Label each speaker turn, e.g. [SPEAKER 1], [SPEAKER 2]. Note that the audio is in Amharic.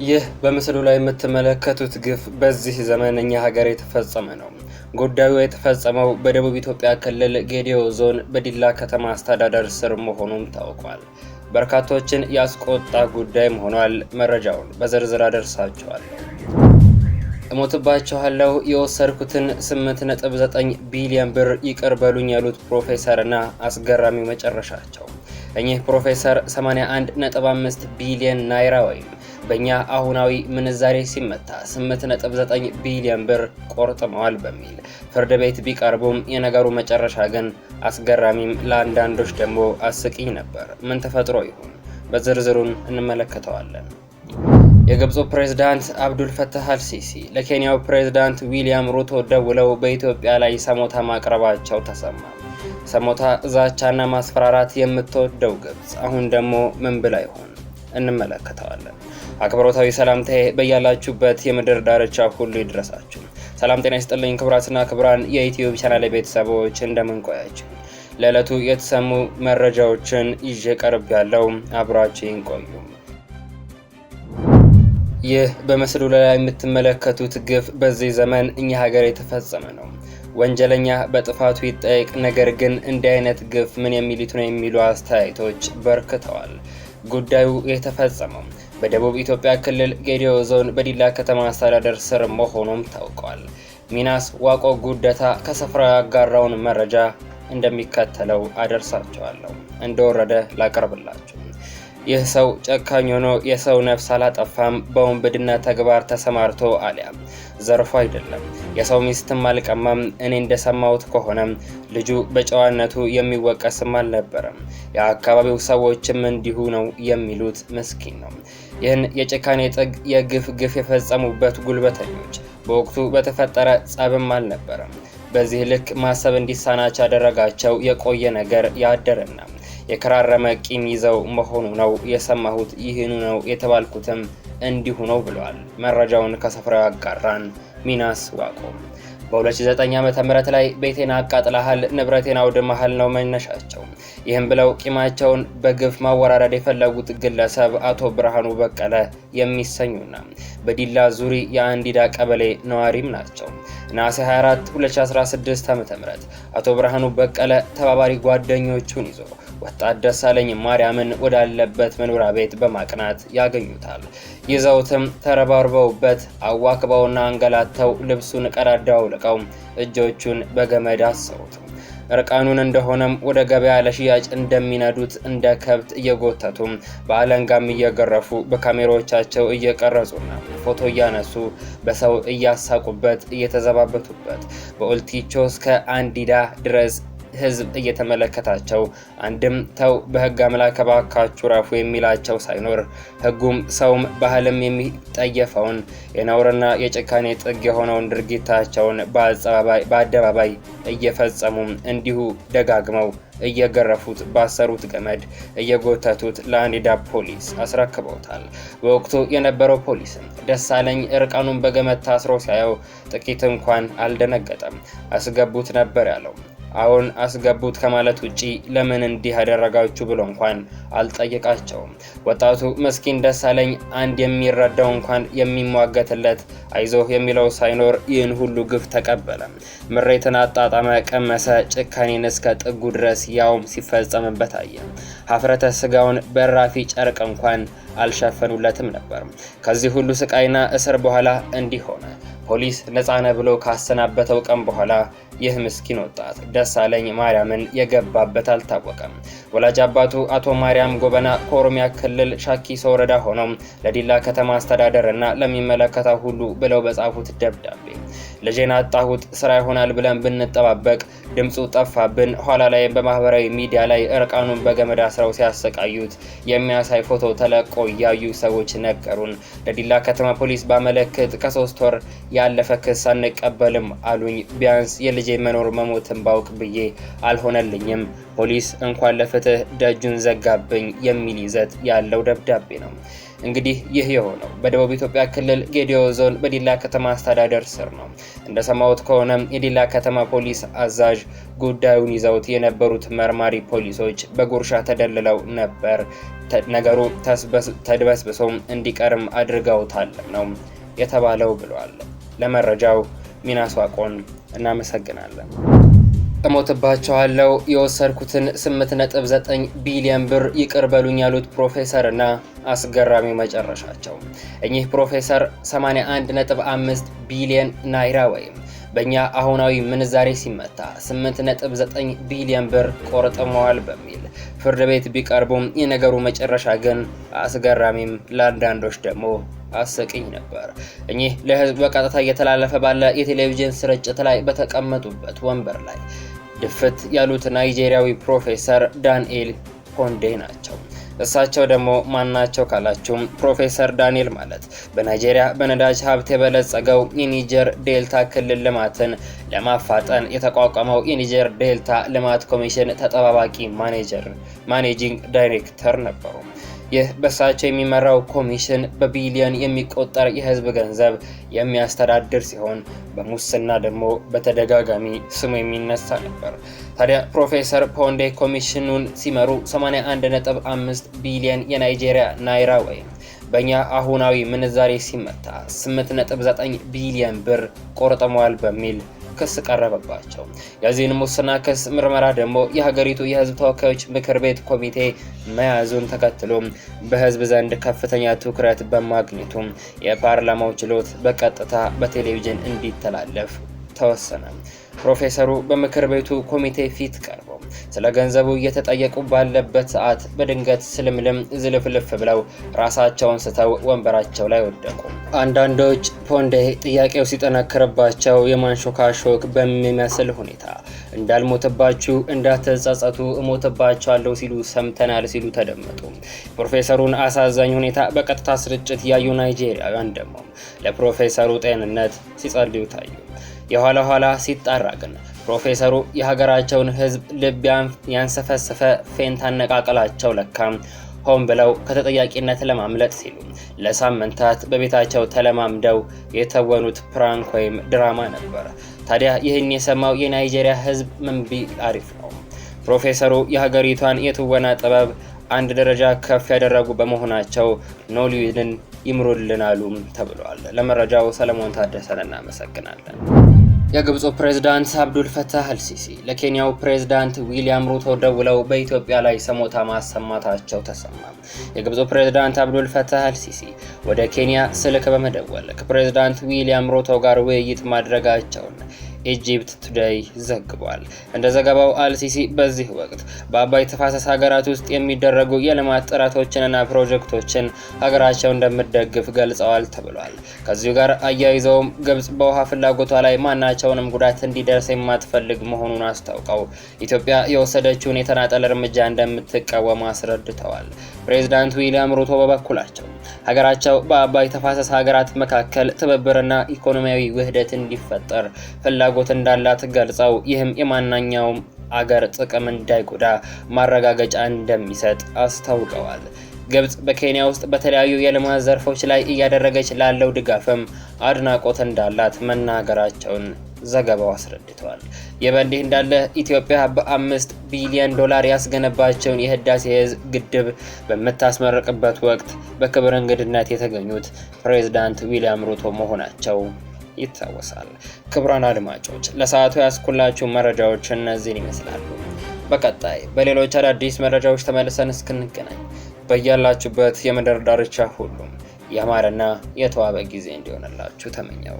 [SPEAKER 1] ይህ በምስሉ ላይ የምትመለከቱት ግፍ በዚህ ዘመን እኛ ሀገር የተፈጸመ ነው። ጉዳዩ የተፈጸመው በደቡብ ኢትዮጵያ ክልል ጌዲዮ ዞን በዲላ ከተማ አስተዳደር ስር መሆኑም ታውቋል። በርካቶችን ያስቆጣ ጉዳይም ሆኗል። መረጃውን በዝርዝር አደርሳቸዋለሁ። እሞትባቸዋለሁ የወሰድኩትን 8.9 ቢሊዮን ብር ይቅር በሉኝ ያሉት ፕሮፌሰርና አስገራሚው መጨረሻቸው። እኚህ ፕሮፌሰር 81.5 ቢሊዮን ናይራ ወይም በእኛ አሁናዊ ምንዛሬ ሲመታ 8.9 ቢሊዮን ብር ቆርጥመዋል በሚል ፍርድ ቤት ቢቀርቡም የነገሩ መጨረሻ ግን አስገራሚም ለአንዳንዶች ደግሞ አስቂኝ ነበር። ምን ተፈጥሮ ይሁን በዝርዝሩን እንመለከተዋለን። የግብፁ ፕሬዝዳንት አብዱል ፈታህ አልሲሲ ለኬንያው ፕሬዝዳንት ዊሊያም ሩቶ ደውለው በኢትዮጵያ ላይ ሰሞታ ማቅረባቸው ተሰማ። ሰሞታ፣ ዛቻና ማስፈራራት የምትወደው ግብፅ አሁን ደግሞ ምን ብላ ይሆን? እንመለከተዋለን። አክብሮታዊ ሰላምታዬ በያላችሁበት የምድር ዳርቻ ሁሉ ይድረሳችሁ። ሰላም ጤና ይስጥልኝ ክቡራትና ክቡራን የዩቲዩብ ቻናል ቤተሰቦች እንደምን ቆያችሁ? ለዕለቱ የተሰሙ መረጃዎችን ይዤ ቀርብ ያለው አብራችሁን ቆዩ። ይህ በምስሉ ላይ የምትመለከቱት ግፍ በዚህ ዘመን እኛ ሀገር የተፈጸመ ነው። ወንጀለኛ በጥፋቱ ይጠየቅ፣ ነገር ግን እንዲህ አይነት ግፍ ምን የሚሉት ነው የሚሉ አስተያየቶች በርክተዋል። ጉዳዩ የተፈጸመው በደቡብ ኢትዮጵያ ክልል ጌዲዮ ዞን በዲላ ከተማ አስተዳደር ስር መሆኑም ታውቋል። ሚናስ ዋቆ ጉደታ ከስፍራው ያጋራውን መረጃ እንደሚከተለው አደርሳቸዋለሁ። እንደወረደ ላቀርብላችሁ። ይህ ሰው ጨካኝ ሆኖ የሰው ነፍስ አላጠፋም። በወንብድና ተግባር ተሰማርቶ አሊያም ዘርፎ አይደለም። የሰው ሚስትም አልቀማም። እኔ እንደሰማሁት ከሆነ ልጁ በጨዋነቱ የሚወቀስም አልነበረም። የአካባቢው ሰዎችም እንዲሁ ነው የሚሉት። ምስኪን ነው። ይህን የጭካኔ ጥግ የግፍ የፈጸሙበት ጉልበተኞች በወቅቱ በተፈጠረ ጸብም አልነበረም። በዚህ ልክ ማሰብ እንዲሳናቸው ያደረጋቸው የቆየ ነገር ያደረና የከራረመ ቂም ይዘው መሆኑ ነው የሰማሁት። ይህኑ ነው የተባልኩትም እንዲሁ ነው ብለዋል። መረጃውን ከስፍራው ያጋራን ሚናስ ዋቆ። በ2009 ዓ.ም ላይ ቤቴን አቃጥለሃል፣ ንብረቴን አውድመሃል ነው መነሻቸው። ይህም ብለው ቂማቸውን በግፍ ማወራረድ የፈለጉት ግለሰብ አቶ ብርሃኑ በቀለ የሚሰኙና በዲላ ዙሪ የአንዲዳ ቀበሌ ነዋሪም ናቸው። ነሐሴ 24 2016 ዓ.ም አቶ ብርሃኑ በቀለ ተባባሪ ጓደኞቹን ይዞ ወጣት ደሳለኝ ማርያምን ወዳለበት መኖሪያ ቤት በማቅናት ያገኙታል። ይዘውትም ተረባርበውበት አዋክበውና አንገላተው ልብሱን ቀዳዳው ልቀው እጆቹን በገመድ አሰሩት። እርቃኑን እንደሆነም ወደ ገበያ ለሽያጭ እንደሚነዱት እንደ ከብት እየጎተቱ በአለንጋም እየገረፉ በካሜራዎቻቸው እየቀረጹና ፎቶ እያነሱ በሰው እያሳቁበት እየተዘባበቱበት በኦልቲቾ እስከ አንዲዳ ድረስ ህዝብ እየተመለከታቸው አንድም ተው በህግ አምላክ እባካችሁ ረፉ የሚላቸው ሳይኖር ህጉም ሰውም ባህልም የሚጠየፈውን የነውርና የጭካኔ ጥግ የሆነውን ድርጊታቸውን በአደባባይ እየፈጸሙ እንዲሁ ደጋግመው እየገረፉት ባሰሩት ገመድ እየጎተቱት ለአንዲዳ ፖሊስ አስረክበውታል። በወቅቱ የነበረው ፖሊስም ደሳለኝ እርቃኑን በገመድ ታስሮ ሲያየው ጥቂት እንኳን አልደነገጠም። አስገቡት ነበር ያለው። አሁን አስገቡት ከማለት ውጪ ለምን እንዲህ ያደረጋችሁ ብሎ እንኳን አልጠየቃቸውም። ወጣቱ መስኪን ደሳለኝ አንድ የሚረዳው እንኳን የሚሟገትለት አይዞህ የሚለው ሳይኖር ይህን ሁሉ ግፍ ተቀበለ። ምሬትን አጣጣመ፣ ቀመሰ። ጭካኔን እስከ ጥጉ ድረስ ያውም ሲፈጸምበት አየ። ሀፍረተ ስጋውን በራፊ ጨርቅ እንኳን አልሸፈኑለትም ነበር። ከዚህ ሁሉ ስቃይና እስር በኋላ እንዲህ ሆነ። ፖሊስ ነፃነ ብሎ ካሰናበተው ቀን በኋላ ይህ ምስኪን ወጣት ደሳለኝ ማርያምን የገባበት አልታወቀም። ወላጅ አባቱ አቶ ማርያም ጎበና ከኦሮሚያ ክልል ሻኪሶ ወረዳ ሆነው ለዲላ ከተማ አስተዳደር እና ለሚመለከተው ሁሉ ብለው በጻፉት ደብዳቤ ልጄን አጣሁት፣ ስራ ይሆናል ብለን ብንጠባበቅ ድምፁ ጠፋብን። ኋላ ላይ በማህበራዊ ሚዲያ ላይ እርቃኑን በገመድ አስረው ሲያሰቃዩት የሚያሳይ ፎቶ ተለቆ ያዩ ሰዎች ነገሩን። ለዲላ ከተማ ፖሊስ ባመለክት ከ3 ወር ያለፈ ክስ አንቀበልም አሉኝ። ቢያንስ የልጄ መኖር መሞትን ባውቅ ብዬ አልሆነልኝም። ፖሊስ እንኳን ለፍትህ ደጁን ዘጋብኝ የሚል ይዘት ያለው ደብዳቤ ነው። እንግዲህ ይህ የሆነው በደቡብ ኢትዮጵያ ክልል ጌዲዮ ዞን በዲላ ከተማ አስተዳደር ስር ነው። እንደሰማሁት ከሆነ የዲላ ከተማ ፖሊስ አዛዥ ጉዳዩን ይዘውት የነበሩት መርማሪ ፖሊሶች በጉርሻ ተደልለው ነበር። ነገሩ ተድበስብሶ እንዲቀርም አድርገውታል ነው የተባለው ብለዋል። ለመረጃው ሚናስ ዋቆን እናመሰግናለን። እሞትባቸዋለሁ የወሰድኩትን 8.9 ቢሊዮን ብር ይቅር በሉኝ ያሉት ፕሮፌሰር እና አስገራሚው መጨረሻቸው። እኚህ ፕሮፌሰር 81.5 ቢሊዮን ናይራ ወይም በእኛ አሁናዊ ምንዛሬ ሲመታ 8.9 ቢሊዮን ብር ቆርጥመዋል በሚል ፍርድ ቤት ቢቀርቡም የነገሩ መጨረሻ ግን አስገራሚም ለአንዳንዶች ደግሞ አስቂኝ ነበር። እኚህ ለህዝብ በቀጥታ እየተላለፈ ባለ የቴሌቪዥን ስርጭት ላይ በተቀመጡበት ወንበር ላይ ድፍት ያሉት ናይጄሪያዊ ፕሮፌሰር ዳንኤል ፖንዴ ናቸው። እሳቸው ደግሞ ማናቸው ካላችሁ ፕሮፌሰር ዳንኤል ማለት በናይጄሪያ በነዳጅ ሀብት የበለጸገው የኒጀር ዴልታ ክልል ልማትን ለማፋጠን የተቋቋመው የኒጀር ዴልታ ልማት ኮሚሽን ተጠባባቂ ማኔጂንግ ዳይሬክተር ነበሩ። ይህ በእሳቸው የሚመራው ኮሚሽን በቢሊዮን የሚቆጠር የህዝብ ገንዘብ የሚያስተዳድር ሲሆን በሙስና ደግሞ በተደጋጋሚ ስሙ የሚነሳ ነበር። ታዲያ ፕሮፌሰር ፖንዴ ኮሚሽኑን ሲመሩ 81.5 ቢሊዮን የናይጄሪያ ናይራ ወይም በእኛ አሁናዊ ምንዛሬ ሲመታ 8.9 ቢሊዮን ብር ቆርጥመዋል በሚል ክስ ቀረበባቸው። የዚህን ሙስና ክስ ምርመራ ደግሞ የሀገሪቱ የህዝብ ተወካዮች ምክር ቤት ኮሚቴ መያዙን ተከትሎ በህዝብ ዘንድ ከፍተኛ ትኩረት በማግኘቱ የፓርላማው ችሎት በቀጥታ በቴሌቪዥን እንዲተላለፍ ተወሰነ። ፕሮፌሰሩ በምክር ቤቱ ኮሚቴ ፊት ቀርበው ስለ ገንዘቡ እየተጠየቁ ባለበት ሰዓት በድንገት ስልምልም ዝልፍልፍ ብለው ራሳቸውን ስተው ወንበራቸው ላይ ወደቁ። አንዳንዶች ፖንዴ ጥያቄው ሲጠነክርባቸው የማንሾካሾክ በሚመስል ሁኔታ እንዳልሞትባችሁ እንዳትጸጸቱ እሞትባችኋለሁ ሲሉ ሰምተናል ሲሉ ተደመጡ። ፕሮፌሰሩን አሳዛኝ ሁኔታ በቀጥታ ስርጭት ያዩ ናይጄሪያውያን ደግሞ ለፕሮፌሰሩ ጤንነት ሲጸልዩ ታዩ። የኋላ ኋላ ሲጣራ ግን ፕሮፌሰሩ የሀገራቸውን ህዝብ ልብ ያንሰፈሰፈ ፌንት አነቃቀላቸው ለካም ሆን ብለው ከተጠያቂነት ለማምለጥ ሲሉ ለሳምንታት በቤታቸው ተለማምደው የተወኑት ፕራንክ ወይም ድራማ ነበር። ታዲያ ይህን የሰማው የናይጄሪያ ህዝብ ምን ቢል አሪፍ ነው? ፕሮፌሰሩ የሀገሪቷን የትወና ጥበብ አንድ ደረጃ ከፍ ያደረጉ በመሆናቸው ኖሊውድን ይምሩልናሉ ተብሏል። ለመረጃው ሰለሞን ታደሰን እናመሰግናለን። የግብፁ ፕሬዝዳንት አብዱል ፈታህ አልሲሲ ለኬንያው ፕሬዝዳንት ዊሊያም ሩቶ ደውለው በኢትዮጵያ ላይ ሰሞታ ማሰማታቸው ተሰማ። የግብፁ ፕሬዝዳንት አብዱል ፈታህ አልሲሲ ወደ ኬንያ ስልክ በመደወል ከፕሬዝዳንት ዊሊያም ሩቶ ጋር ውይይት ማድረጋቸውን ኢጂፕት ቱዴይ ዘግቧል። እንደ ዘገባው አልሲሲ በዚህ ወቅት በአባይ ተፋሰስ ሀገራት ውስጥ የሚደረጉ የልማት ጥረቶችንና ፕሮጀክቶችን ሀገራቸው እንደምትደግፍ ገልጸዋል ተብሏል። ከዚሁ ጋር አያይዘውም ግብጽ በውሃ ፍላጎቷ ላይ ማናቸውንም ጉዳት እንዲደርስ የማትፈልግ መሆኑን አስታውቀው ኢትዮጵያ የወሰደችውን የተናጠል እርምጃ እንደምትቃወም አስረድተዋል። ፕሬዝዳንት ዊሊያም ሩቶ በበኩላቸው ሀገራቸው በአባይ ተፋሰስ ሀገራት መካከል ትብብርና ኢኮኖሚያዊ ውህደት እንዲፈጠር ፍላጎት እንዳላት ገልጸው ይህም የማናኛውም አገር ጥቅም እንዳይጎዳ ማረጋገጫ እንደሚሰጥ አስታውቀዋል። ግብጽ በኬንያ ውስጥ በተለያዩ የልማት ዘርፎች ላይ እያደረገች ላለው ድጋፍም አድናቆት እንዳላት መናገራቸውን ዘገባው አስረድቷል። የበንዲህ እንዳለ ኢትዮጵያ በ5 ቢሊዮን ዶላር ያስገነባቸውን የህዳሴ ግድብ በምታስመርቅበት ወቅት በክብር እንግድነት የተገኙት ፕሬዝዳንት ዊሊያም ሩቶ መሆናቸው ይታወሳል። ክቡራን አድማጮች ለሰዓቱ ያስኩላችሁ መረጃዎች እነዚህን ይመስላሉ። በቀጣይ በሌሎች አዳዲስ መረጃዎች ተመልሰን እስክንገናኝ በያላችሁበት የምድር ዳርቻ ሁሉ ያማረና የተዋበ ጊዜ እንዲሆንላችሁ ተመኘው።